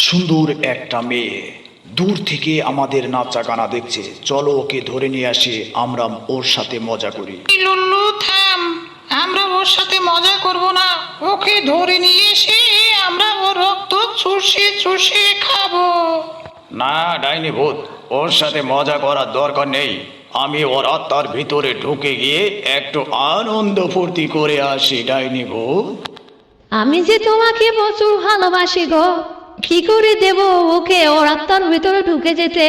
সুন্দর একটা মেয়ে দূর থেকে আমাদের নাচা গানা দেখছে। চলো ওকে ধরে নিয়ে আসি, আমরা ওর সাথে মজা করি। লুল্লু থাম, আমরা ওর সাথে মজা করব না। ওকে ধরে নিয়ে এসে আমরা ওর রক্ত চুষে চুষে খাবো। না ডাইনি ভূত, ওর সাথে মজা করার দরকার নেই। আমি ওর আত্মার ভিতরে ঢুকে গিয়ে একটু আনন্দ ফুর্তি করে আসি। ডাইনি ভূত, আমি যে তোমাকে প্রচুর ভালোবাসি গো, কি করে দেব ওকে ওর আত্মার ভিতরে ঢুকে যেতে?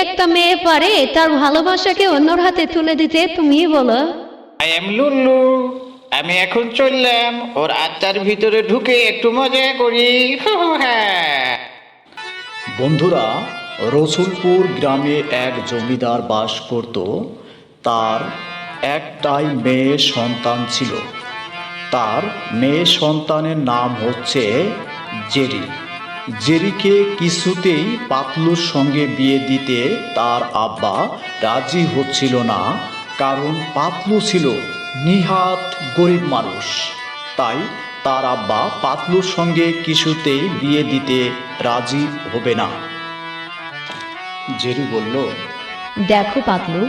একটা মেয়ে পারে তার ভালোবাসাকে অন্যর হাতে তুলে দিতে? তুমি বলো। আই এম লুল্লু, আমি এখন চললাম ওর আত্মার ভিতরে ঢুকে একটু মজা করি। হ্যাঁ, বন্ধুরা, রসুলপুর গ্রামে এক জমিদার বাস করত। তার একটাই মেয়ে সন্তান ছিল। তার মেয়ে সন্তানের নাম হচ্ছে জেরি। জেরিকে কিছুতেই পাতলুর সঙ্গে বিয়ে দিতে তার আব্বা রাজি হচ্ছিল না, কারণ পাতলু ছিল নিহাত গরিব মানুষ। তাই তার আব্বা পাতলুর সঙ্গে কিছুতেই বিয়ে দিতে রাজি হবে না। জেরি বলল, দেখো পাতলু,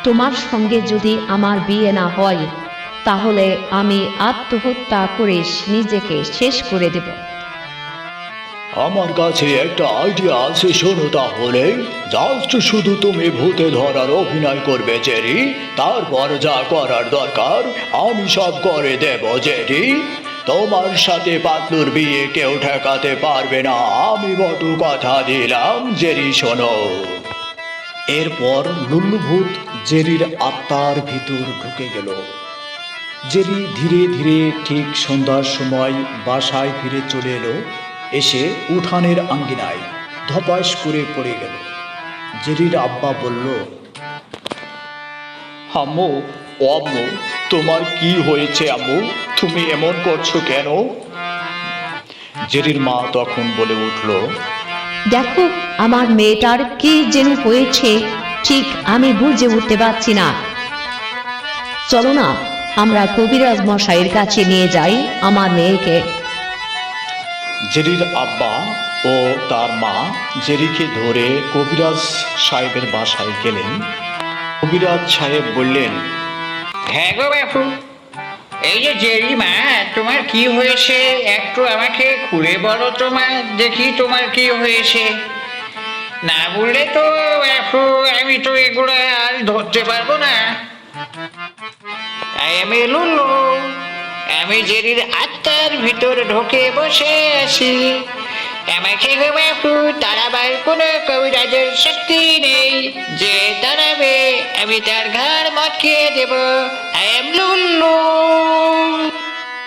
তোমার সঙ্গে যদি আমার বিয়ে না হয় তাহলে আমি আত্মহত্যা করে নিজেকে শেষ করে দেব। আমার কাছে একটা আইডিয়া আছে, শোনো তাহলে। জাস্ট শুধু তুমি ভূতে ধরার অভিনয় করবে জেরি, তারপর যা করার দরকার আমি সব করে দেব জেরি। তোমার সাথে পাতলুর বিয়ে কেউ ঠেকাতে পারবে না, আমি বটু কথা দিলাম জেরি, শোনো। এরপর লুল্লু ভূত জেরির আত্মার ভিতর ঢুকে গেল। জেরি ধীরে ধীরে ঠিক সন্ধ্যার সময় বাসায় ফিরে চলে এলো। এসে উঠানের আঙ্গিনায় ধপাস করে পড়ে গেল। জেরির আব্বা বলল, আম্মু, ও আম্মু, তোমার কি হয়েছে আম্মু? তুমি এমন করছো কেন? জেরির মা তখন বলে উঠল, দেখো আমার মেয়েটার কি যেন হয়েছে, ঠিক আমি বুঝে উঠতে পারছি না। চলো না আমরা কবিরাজ মশাইয়ের কাছে নিয়ে যাই আমার মেয়েকে। জেরির আব্বা ও তার মা জেরিকে ধরে কবিরাজ সাহেবের বাসায় গেলেন। কবিরাজ সাহেব বললেন, হ্যাঁ গো বাপু, এই যে জেরি মা, তোমার কি হয়েছে একটু আমাকে খুলে বলো তোমার, দেখি তোমার কি হয়েছে। না বললে তো বাপু আমি তো এগুলো আর ধরতে পারবো না। আমি লুল্লু, আমি জেরির আত্মার ভিতর ঢুকে বসে আছি। আমাকে গো বাপু তাড়াবার কোনো কবিরাজের শক্তি নেই, যে তাড়াবে আমি তার ঘাড় মটকিয়ে দেব। I am Lullu.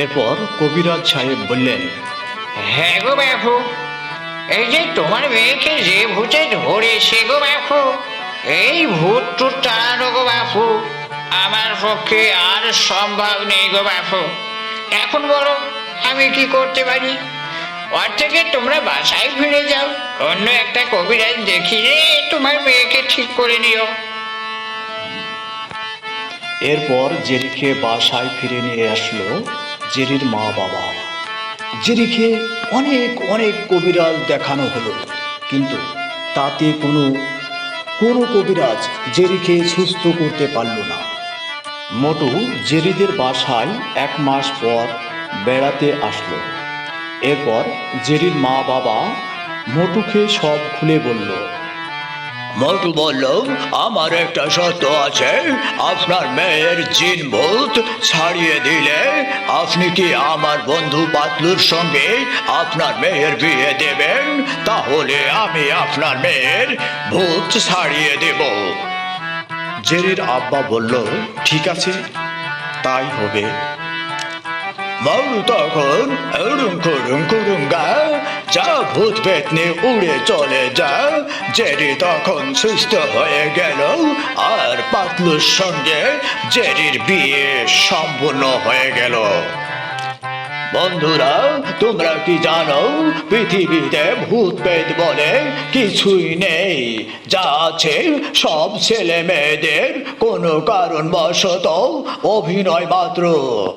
এরপর কবিরাজ সাহেব বললেন, হ্যাঁ গো বাপু, এই যে তোমার মেয়েকে যে ভূতে ধরেছে গো বাপু, এই ভূত টুত তাড়ানো গো বাপু আমার পক্ষে আর সম্ভব নেই গো বাপু। এখন বলো আমি কি করতে পারি? ওর থেকে তোমরা বাসায় ফিরে যাও, অন্য একটা কবিরাজ দেখিয়ে তোমার মেয়েকে ঠিক করে নিও। এরপর জেরিকে বাসায় ফিরে নিয়ে আসলো জেরির মা বাবা। জেরিকে অনেক অনেক কবিরাজ দেখানো হলো, কিন্তু তাতে কোনো কবিরাজ জেরিকে সুস্থ করতে পারল না। মোটু জেরিদের বাসায় 1 মাস পর বেড়াতে আসলো। এরপর জেরির মা বাবা মোটুকে সব খুলে বলল। মোটু বলল, আমার একটা শর্ত আছে, আপনার মেয়ের জিন ভূত ছাড়িয়ে দিলে আপনি কি আমার বন্ধু পাতলুর সঙ্গে আপনার মেয়ের বিয়ে দেবেন? তাহলে আমি আপনার মেয়ের ভূত ছাড়িয়ে দেব। জেরির আব্বা বলল, ঠিক আছে, তাই হবে। মরু তখন উড়ুঙ্কুরুঙ্কুরুঙ্গা, যা ভূত পেতনি উড়ে চলে যা। জেরি তখন সুস্থ হয়ে গেল, আর পাতলুর সঙ্গে জেরির বিয়ে সম্পূর্ণ হয়ে গেল। বন্ধুরা, তোমরা কি জানো পৃথিবীতে ভূত পেত বলে কিছুই নেই? যা আছে সব ছেলে মেয়েদের কোনো কারণবশত অভিনয় মাত্র।